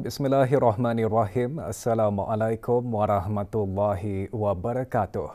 Bismillahirrahmanirrahim. Assalamualaikum warahmatullahi wabarakatuh.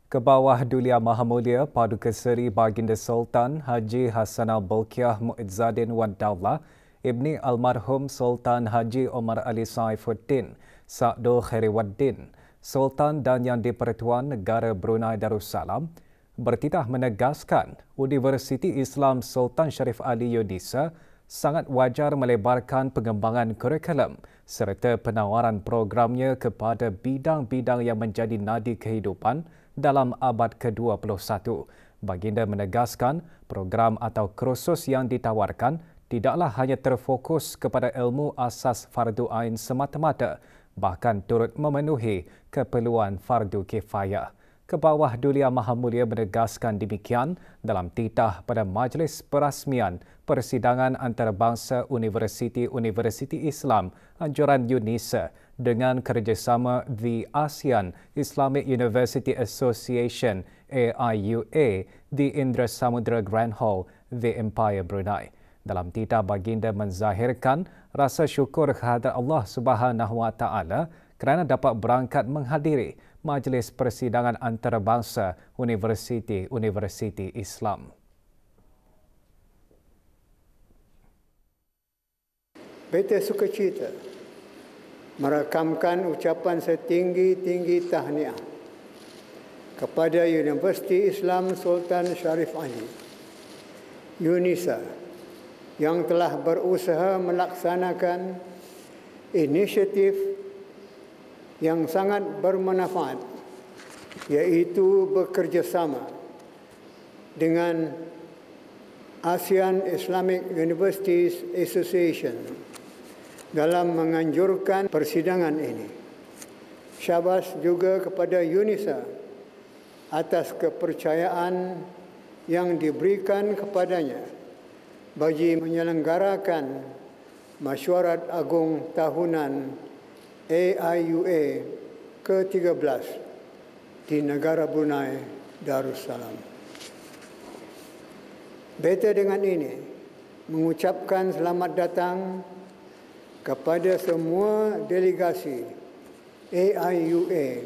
Kebawah Dulia Maha Mulia Paduka Seri Baginda Sultan Haji Hassanal Bolkiah Muizzadin Wad Daulah Ibni Almarhum Sultan Haji Omar Ali Saifuddin Sa'dul Khairiwaddin Sultan dan Yang di-Pertuan Negara Brunei Darussalam bertitah menegaskan Universiti Islam Sultan Sharif Ali Yunisa sangat wajar melebarkan pengembangan kurikulum serta penawaran programnya kepada bidang-bidang yang menjadi nadi kehidupan dalam abad ke-21. Baginda menegaskan program atau kursus yang ditawarkan tidaklah hanya terfokus kepada ilmu asas fardu ain semata-mata, bahkan turut memenuhi keperluan fardu kifayah. Kebawah Dulia Maha Mulia menegaskan demikian dalam titah pada Majlis Perasmian Persidangan Antarabangsa Universiti-Universiti Islam Anjuran Yunisa dengan kerjasama The ASEAN Islamic University Association AIUA di Indra Samudra Grand Hall, The Empire Brunei. Dalam titah, baginda menzahirkan rasa syukur kehadrat Allah Subhanahu Wa Taala kerana dapat berangkat menghadiri Majlis Persidangan Antarabangsa Universiti-Universiti Islam. Beta sukacita merakamkan ucapan setinggi-tinggi tahniah kepada Universiti Islam Sultan Sharif Ali Yunisa yang telah berusaha melaksanakan inisiatif yang sangat bermanfaat, iaitu bekerjasama dengan ASEAN Islamic Universities Association dalam menganjurkan persidangan ini. Syabas juga kepada Yunisa atas kepercayaan yang diberikan kepadanya bagi menyelenggarakan Mesyuarat Agung Tahunan AIUA ke-13 di negara Brunei Darussalam. Beta dengan ini mengucapkan selamat datang kepada semua delegasi AIUA,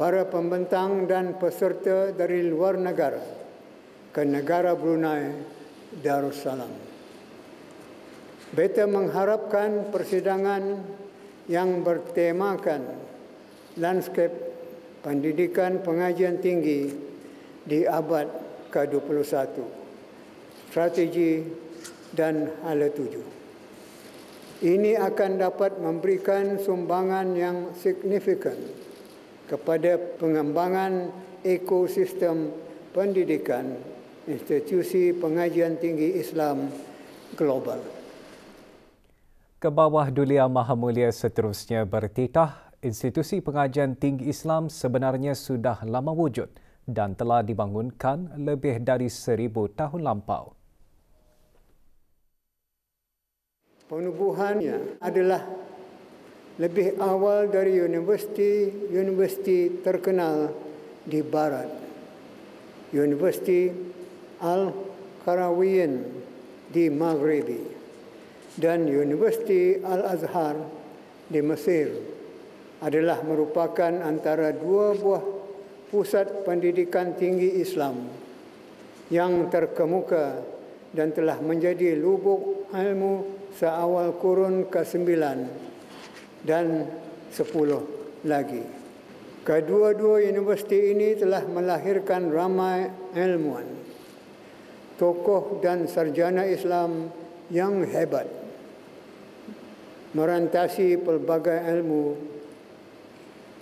para pembentang dan peserta dari luar negara ke negara Brunei Darussalam. Beta mengharapkan persidangan yang bertemakan lanskap pendidikan pengajian tinggi di abad ke-21, strategi dan hala tuju. Ini akan dapat memberikan sumbangan yang signifikan kepada pengembangan ekosistem pendidikan institusi pengajian tinggi Islam global. Kebawah Dulia Maha Mulia seterusnya bertitah institusi pengajian tinggi Islam sebenarnya sudah lama wujud dan telah dibangunkan lebih dari 1000 tahun lampau. Penubuhannya adalah lebih awal dari universiti terkenal di Barat. Universiti Al-Qarawiyyin di Maghribi dan Universiti Al-Azhar di Mesir adalah merupakan antara dua buah pusat pendidikan tinggi Islam yang terkemuka dan telah menjadi lubuk ilmu seawal kurun ke-9 dan 10 lagi. Kedua-dua universiti ini telah melahirkan ramai ilmuwan, tokoh dan sarjana Islam yang hebat, merantasi pelbagai ilmu,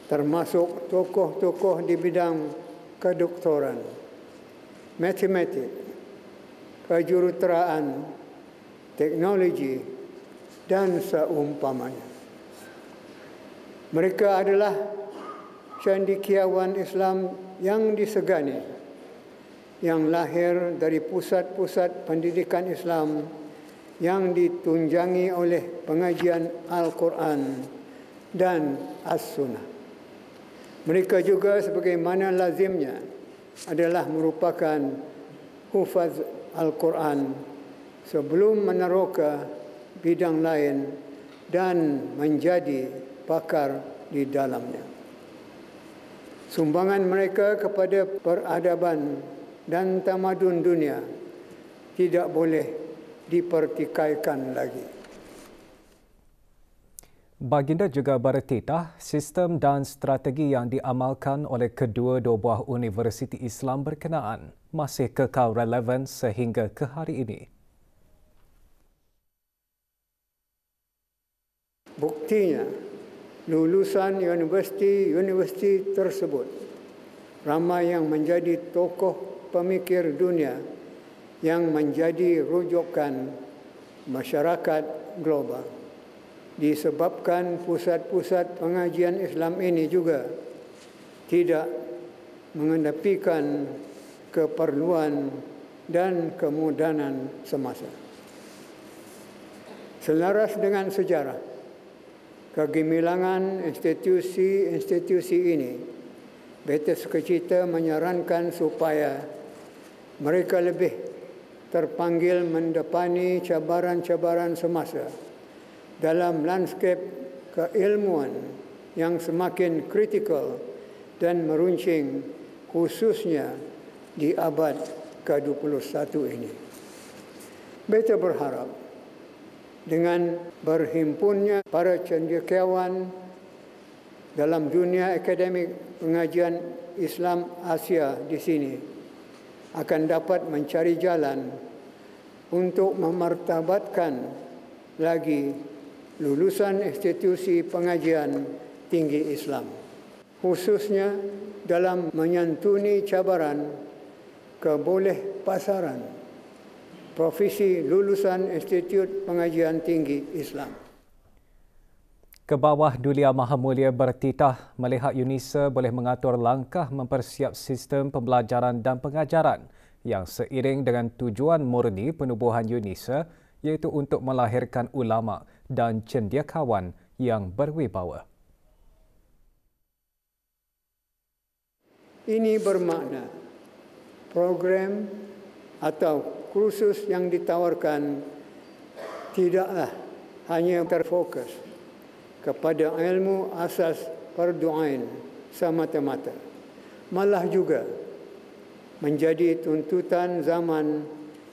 termasuk tokoh-tokoh di bidang kedoktoran, matematik, kejuruteraan, teknologi, dan seumpamanya. Mereka adalah cendekiawan Islam yang disegani, yang lahir dari pusat-pusat pendidikan Islam yang ditunjangi oleh pengajian Al-Quran dan As-Sunnah. Mereka juga sebagaimana lazimnya adalah merupakan hufaz Al-Quran sebelum meneroka bidang lain dan menjadi pakar di dalamnya. Sumbangan mereka kepada peradaban dan tamadun dunia tidak boleh dipertikaikan lagi. Baginda juga bertitah sistem dan strategi yang diamalkan oleh kedua-dua buah universiti Islam berkenaan masih kekal relevan sehingga ke hari ini. Buktinya, lulusan universiti tersebut ramai yang menjadi tokoh pemikir dunia yang menjadi rujukan masyarakat global. Disebabkan pusat-pusat pengajian Islam ini juga tidak mengedepankan keperluan dan kemodernan semasa. Selaras dengan sejarah, kegemilangan institusi ini, beta sukacita menyarankan supaya mereka lebih terpanggil mendepani cabaran-cabaran semasa dalam lanskap keilmuan yang semakin kritikal dan meruncing, khususnya di abad ke-21 ini. Beta berharap dengan berhimpunnya para cendekiawan dalam dunia akademik pengajian Islam Asia di sini akan dapat mencari jalan untuk memartabatkan lagi lulusan institusi pengajian tinggi Islam, khususnya dalam menyantuni cabaran kebolehpasaran profesi lulusan Institut Pengajian Tinggi Islam. Kebawah Dulia Maha Mulia bertitah melihat UNISA boleh mengatur langkah mempersiap sistem pembelajaran dan pengajaran yang seiring dengan tujuan murni penubuhan UNISA, iaitu untuk melahirkan ulama dan cendekiawan yang berwibawa. Ini bermakna program atau kursus yang ditawarkan tidaklah hanya terfokus kepada ilmu asas fardu ain semata-mata, malah juga menjadi tuntutan zaman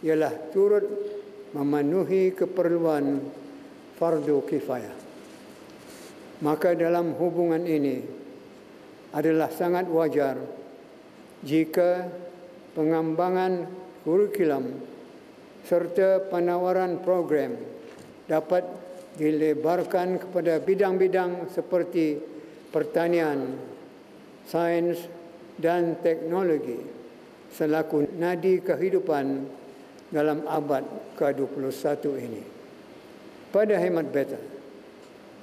ialah turut memenuhi keperluan fardu kifayah. Maka dalam hubungan ini adalah sangat wajar jika pengembangan kurikulum serta penawaran program dapat dilebarkan kepada bidang-bidang seperti pertanian, sains dan teknologi selaku nadi kehidupan dalam abad ke-21 ini. Pada hemat beta,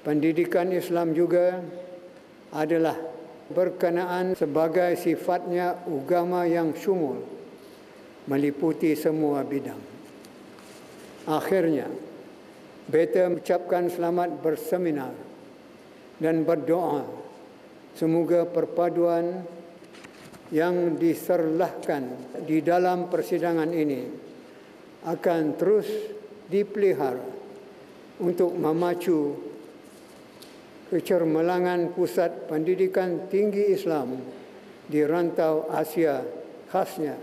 pendidikan Islam juga adalah berkenaan sebagai sifatnya agama yang syumul, meliputi semua bidang. Akhirnya, beta mengucapkan selamat berseminar dan berdoa semoga perpaduan yang diserlahkan di dalam persidangan ini akan terus dipelihara untuk memacu kecermelangan pusat pendidikan tinggi Islam di rantau Asia khasnya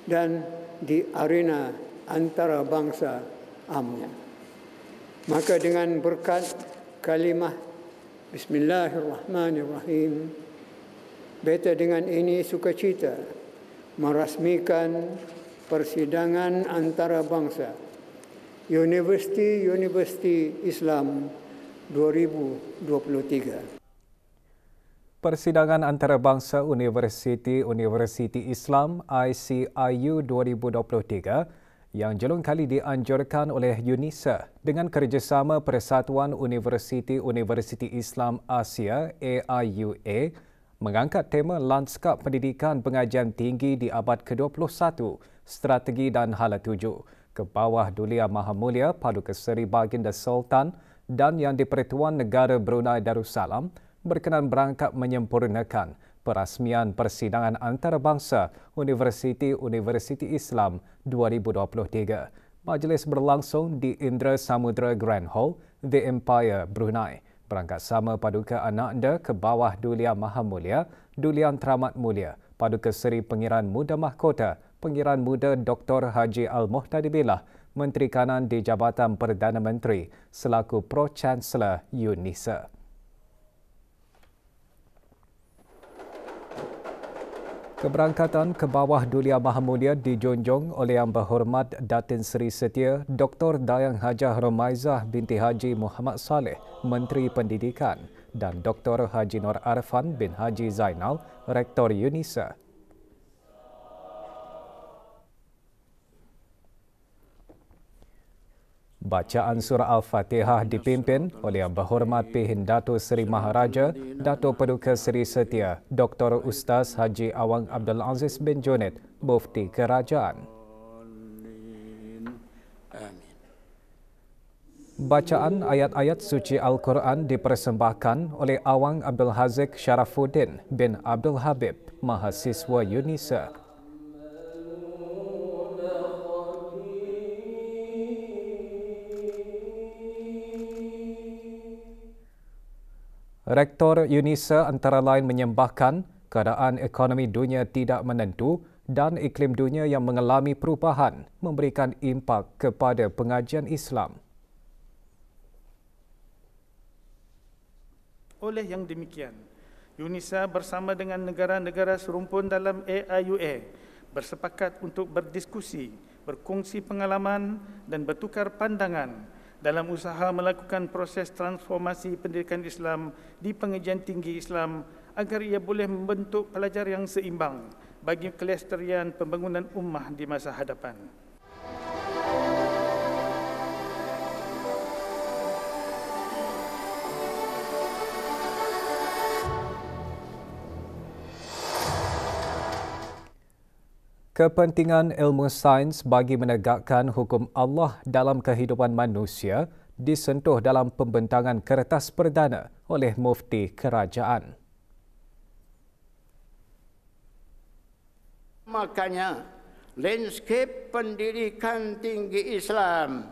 dan di arena antarabangsa amnya. Maka dengan berkat kalimah Bismillahirrahmanirrahim, beta dengan ini sukacita merasmikan persidangan antarabangsa Universiti Islam 2023. Persidangan antarabangsa Universiti Islam ICIU 2023 yang jelung kali dianjurkan oleh UNISA dengan kerjasama Persatuan Universiti Islam Asia AIUA mengangkat tema Lanskap Pendidikan Pengajian Tinggi di abad ke-21, Strategi dan Hala Tuju ke bawah Dulia Maha Mulia Padukeseri Baginda Sultan dan Yang di-Pertuan Negara Brunei Darussalam berkenan berangkat menyempurnakan perasmian persidangan antarabangsa Universiti Islam 2023. Majlis berlangsung di Indra Samudra Grand Hall, The Empire Brunei. Berangkat sama Paduka Ananda ke bawah Dulia Maha Mulia, Dulian Teramat Mulia, Paduka Seri Pengiran Muda Mahkota, Pengiran Muda Dr. Haji Al-Muhtadi Billah, Menteri Kanan di Jabatan Perdana Menteri selaku Pro-Chancellor UNISA. Keberangkatan ke bawah Dulia Maha Mulia dijunjung oleh Yang Berhormat Datin Seri Setia Dr. Dayang Hajah Romaizah binti Haji Muhammad Saleh, Menteri Pendidikan, dan Dr. Haji Nur Arfan bin Haji Zainal, Rektor UNISA. Bacaan surah Al-Fatihah dipimpin oleh Yang Berhormat P.Hin Dato' Seri Maharaja, Dato' Paduka Seri Setia, Dr. Ustaz Haji Awang Abdul Aziz bin Junid, Mufti Kerajaan. Bacaan ayat-ayat suci Al-Quran dipersembahkan oleh Awang Abdul Haziq Sharafuddin bin Abdul Habib, mahasiswa UNISA. Rektor UNISA antara lain menyembahkan keadaan ekonomi dunia tidak menentu dan iklim dunia yang mengalami perubahan memberikan impak kepada pengajian Islam. Oleh yang demikian, UNISA bersama dengan negara-negara serumpun dalam AIUA bersepakat untuk berdiskusi, berkongsi pengalaman dan bertukar pandangan dalam usaha melakukan proses transformasi pendidikan Islam di pengajian tinggi Islam agar ia boleh membentuk pelajar yang seimbang bagi kelestarian pembangunan ummah di masa hadapan. Kepentingan ilmu sains bagi menegakkan hukum Allah dalam kehidupan manusia disentuh dalam pembentangan kertas perdana oleh Mufti Kerajaan. Makanya, landscape pendidikan tinggi Islam,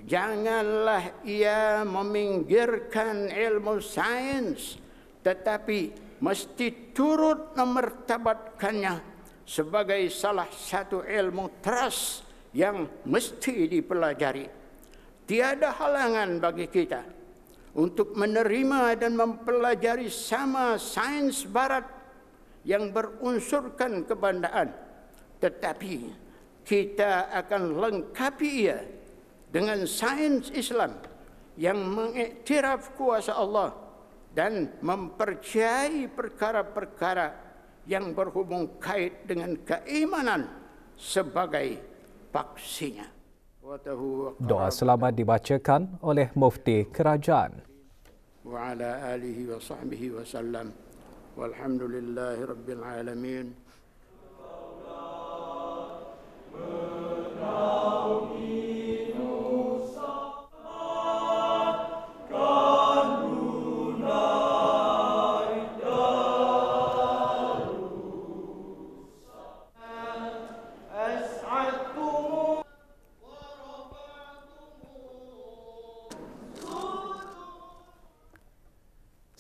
janganlah ia meminggirkan ilmu sains, tetapi mesti turut memartabatkannya sebagai salah satu ilmu teras yang mesti dipelajari. Tiada halangan bagi kita untuk menerima dan mempelajari sama sains barat yang berunsurkan kebandaan, tetapi kita akan lengkapi ia dengan sains Islam yang mengiktiraf kuasa Allah dan mempercayai perkara-perkara yang berhubung kait dengan keimanan sebagai paksinya. Doa selamat dibacakan oleh Mufti Kerajaan. Wa ala alihi wa sahbihi wa sallam. Walhamdulillahi rabbil alamin.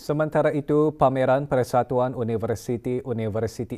Sementara itu, pameran Persatuan Universiti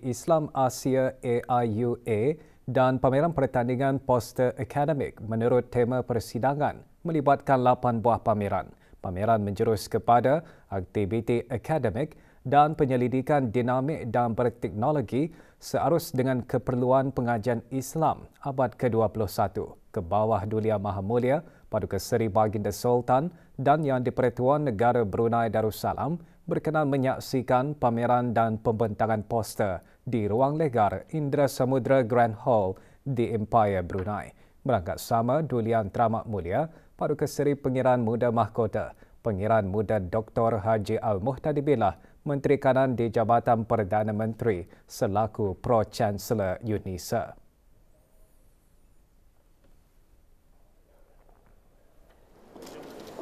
Islam Asia AIUA dan pameran pertandingan poster akademik menurut tema persidangan melibatkan 8 buah pameran. Pameran menjurus kepada aktiviti akademik dan penyelidikan dinamik dan berteknologi searus dengan keperluan pengajian Islam abad ke-21 ke bawah Dulia Maha Mulia Paduka Seri Baginda Sultan dan Yang di-Pertuan Negara Brunei Darussalam berkenan menyaksikan pameran dan pembentangan poster di Ruang Legar Indra Samudra Grand Hall di Empire Brunei. Berangkat sama Dulian Teramat Mulia Paduka Seri Pengiran Muda Mahkota, Pengiran Muda Dr. Haji Al-Muhtadi Billah, Menteri Kanan di Jabatan Perdana Menteri selaku Pro-Chancellor UNISA.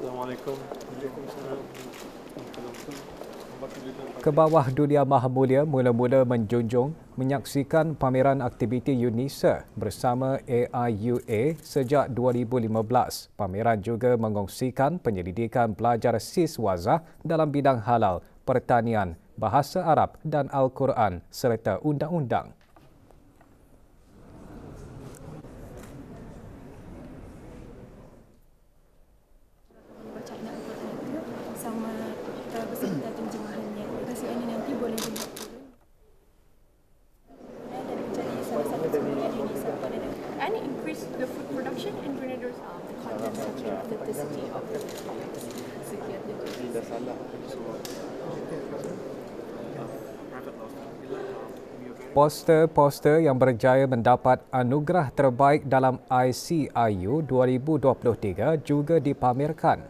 Assalamualaikum. Waalaikumsalam. Kebawah Dulia Maha Mulia mula-mula menjunjung menyaksikan pameran aktiviti UNISA bersama AIUA sejak 2015. Pameran juga mengongsikan penyelidikan pelajar siswaza dalam bidang halal, pertanian, bahasa Arab dan Al-Quran serta undang-undang. And increase the food production in Grenada, the content and authenticity of the topics. Poster-poster yang berjaya mendapat anugerah terbaik dalam ICIU 2023 juga dipamerkan.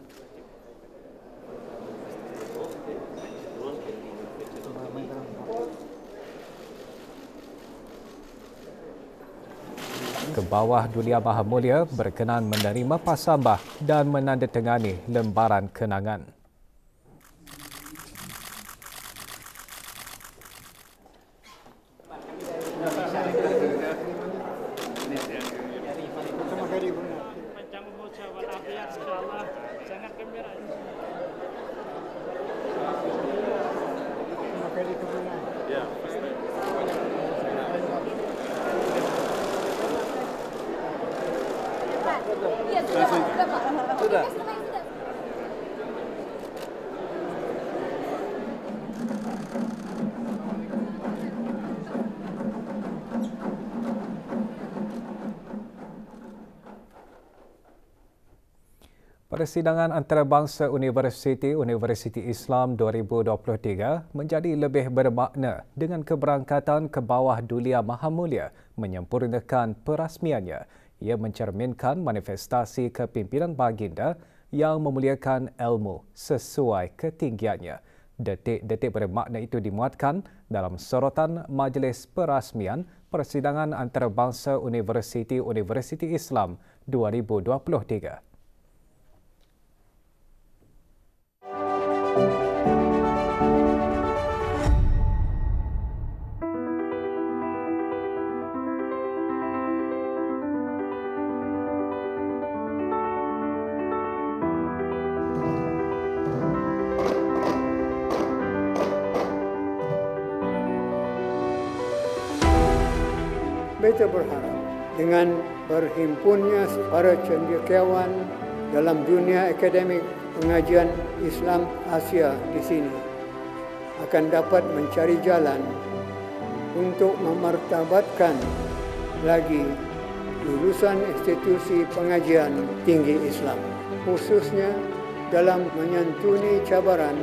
Kebawah Dulia Maha Mulia berkenan menerima pasambah dan menandatangani lembaran kenangan. Sudah. Persidangan antarabangsa Universiti Islam 2023 menjadi lebih bermakna dengan keberangkatan Kebawah Dulia Maha Mulia menyempurnakan perasmiannya. Ia mencerminkan manifestasi kepimpinan baginda yang memuliakan ilmu sesuai ketinggiannya. Detik-detik bermakna itu dimuatkan dalam sorotan Majlis Perasmian Persidangan Antarabangsa Universiti Islam 2023. Beta berharap dengan berhimpunnya para cendekiawan dalam dunia akademik pengajian Islam Asia di sini akan dapat mencari jalan untuk memartabatkan lagi lulusan institusi pengajian tinggi Islam, khususnya dalam menyantuni cabaran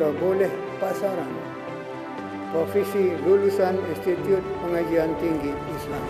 kebolehpasaran profesi lulusan Institut Pengajian Tinggi Islam.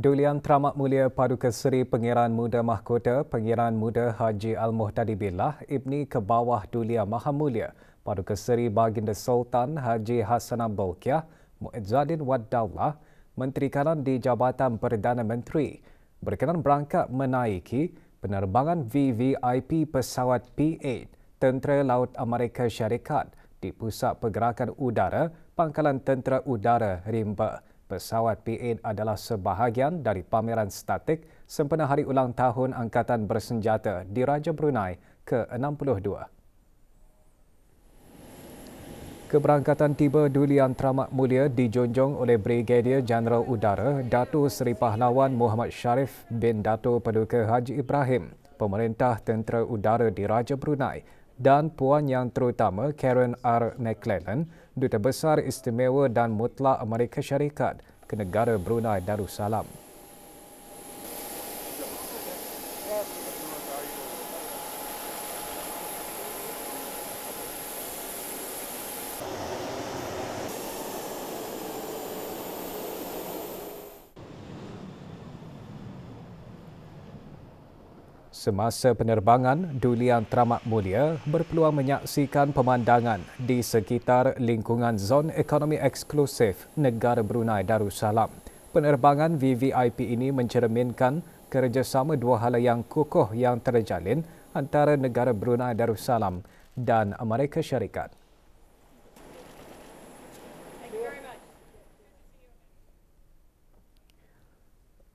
Dulian Teramat Mulia Paduka Seri Pengiran Muda Mahkota Pengiran Muda Haji Al-Muhtadi Billah Ibni Kebawah Dulia Maha Mulia Paduka Seri Baginda Sultan Haji Hassanal Bolkiah Mu'izzadin Wad Daulah Menteri Kanan di Jabatan Perdana Menteri berkenan berangkat menaiki penerbangan VVIP pesawat P-8 Tentera Laut Amerika Syarikat di Pusat Pergerakan Udara Pangkalan Tentera Udara Rimba Pesawat P8 adalah sebahagian dari pameran statik sempena Hari Ulang Tahun Angkatan Bersenjata di Raja Brunei ke-62. Keberangkatan tiba Duli Yang Teramat Mulia dijunjung oleh Brigadier Jeneral Udara Dato' Seri Pahlawan Muhammad Sharif bin Dato' Paduka Haji Ibrahim, Pemerintah Tentera Udara di Raja Brunei dan Puan Yang Terutama Karen R. McClellan, Duta Besar Istimewa dan Mutlak Amerika Syarikat ke negara Brunei Darussalam. Semasa penerbangan, Duli Yang Teramat Mulia berpeluang menyaksikan pemandangan di sekitar lingkungan Zon Ekonomi Eksklusif negara Brunei Darussalam. Penerbangan VVIP ini mencerminkan kerjasama dua hala yang kukuh yang terjalin antara negara Brunei Darussalam dan Amerika Syarikat.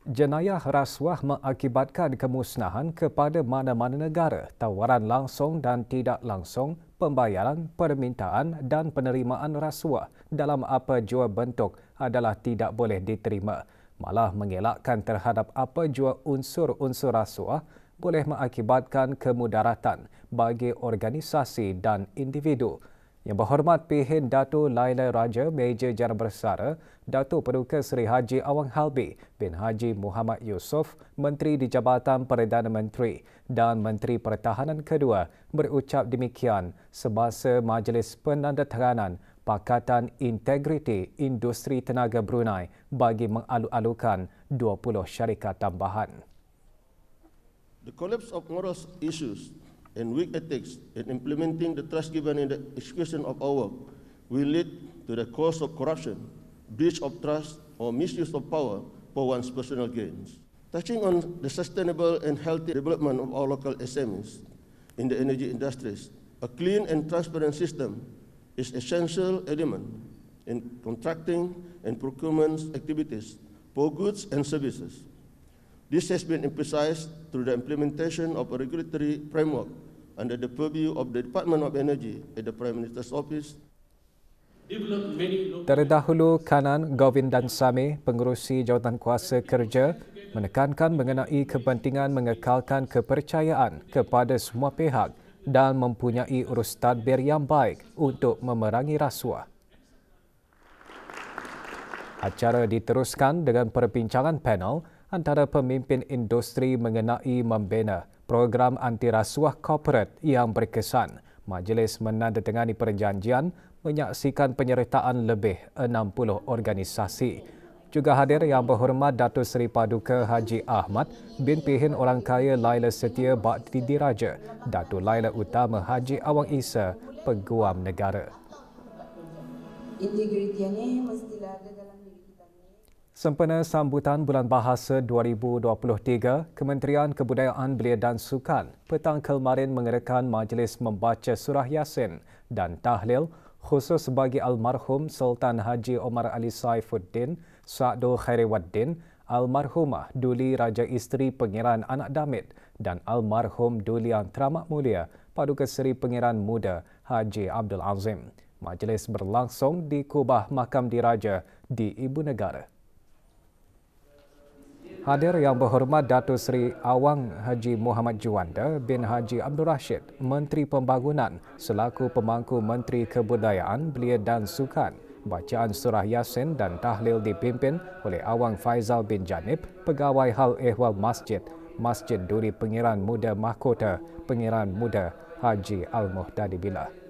Jenayah rasuah mengakibatkan kemusnahan kepada mana-mana negara, tawaran langsung dan tidak langsung, pembayaran, permintaan dan penerimaan rasuah dalam apa jua bentuk adalah tidak boleh diterima. Malah mengelakkan terhadap apa jua unsur-unsur rasuah boleh mengakibatkan kemudaratan bagi organisasi dan individu. Yang Berhormat P.H. Dato' Laila Raja, Meja Jara Bersara, Dato' Paduka Seri Haji Awang Halbi bin Haji Muhammad Yusof, Menteri di Jabatan Perdana Menteri dan Menteri Pertahanan kedua berucap demikian semasa Majlis Penandatanganan Pakatan Integriti Industri Tenaga Brunei bagi mengalu-alukan 20 syarikat tambahan. The collapse of moral issues and weak ethics in implementing the trust given in the execution of our work will lead to the cause of corruption, breach of trust, or misuse of power for one's personal gains. Touching on the sustainable and healthy development of our local SMEs in the energy industries, a clean and transparent system is essential element in contracting and procurement activities for goods and services. This has been emphasized through the implementation of a regulatory framework under the purview of the Department of Energy at the Prime Minister's Office. Terdahulu, Kanan Govindan Sami, pengerusi jawatan kuasa kerja, menekankan mengenai kepentingan mengekalkan kepercayaan kepada semua pihak dan mempunyai urus tadbir yang baik untuk memerangi rasuah. Acara diteruskan dengan perbincangan panel antara pemimpin industri mengenai membina program anti-rasuah korporat yang berkesan. Majlis menandatangani perjanjian menyaksikan penyertaan lebih 60 organisasi. Juga hadir Yang Berhormat Dato' Seri Paduka Haji Ahmad bin Pihin Orang Kaya Laila Setia Bakti Diraja, Dato' Laila Utama Haji Awang Isa, Peguam Negara. Integritinya mestilah ada dalam diri kita ni. Sempena sambutan Bulan Bahasa 2023, Kementerian Kebudayaan Belia dan Sukan petang kemarin mengadakan majlis membaca Surah Yasin dan tahlil khusus bagi almarhum Sultan Haji Omar Ali Saifuddin Sa'dul Khairiwaddin, almarhumah Duli Raja Isteri Pangeran Anak Damit dan almarhum Duli Yang Teramat Mulia Paduka Seri Pangeran Muda Haji Abdul Azim. Majlis berlangsung di Kubah Makam Diraja di Ibu Negara. Hadir Yang Berhormat Dato' Seri Awang Haji Muhammad Juanda bin Haji Abdul Rashid, Menteri Pembangunan selaku pemangku Menteri Kebudayaan, Belia dan Sukan. Bacaan Surah Yasin dan tahlil dipimpin oleh Awang Faizal bin Janib, Pegawai Hal Ehwal Masjid, Masjid Duri Pangeran Muda Mahkota, Pangeran Muda Haji Al-Muhtadi Billah.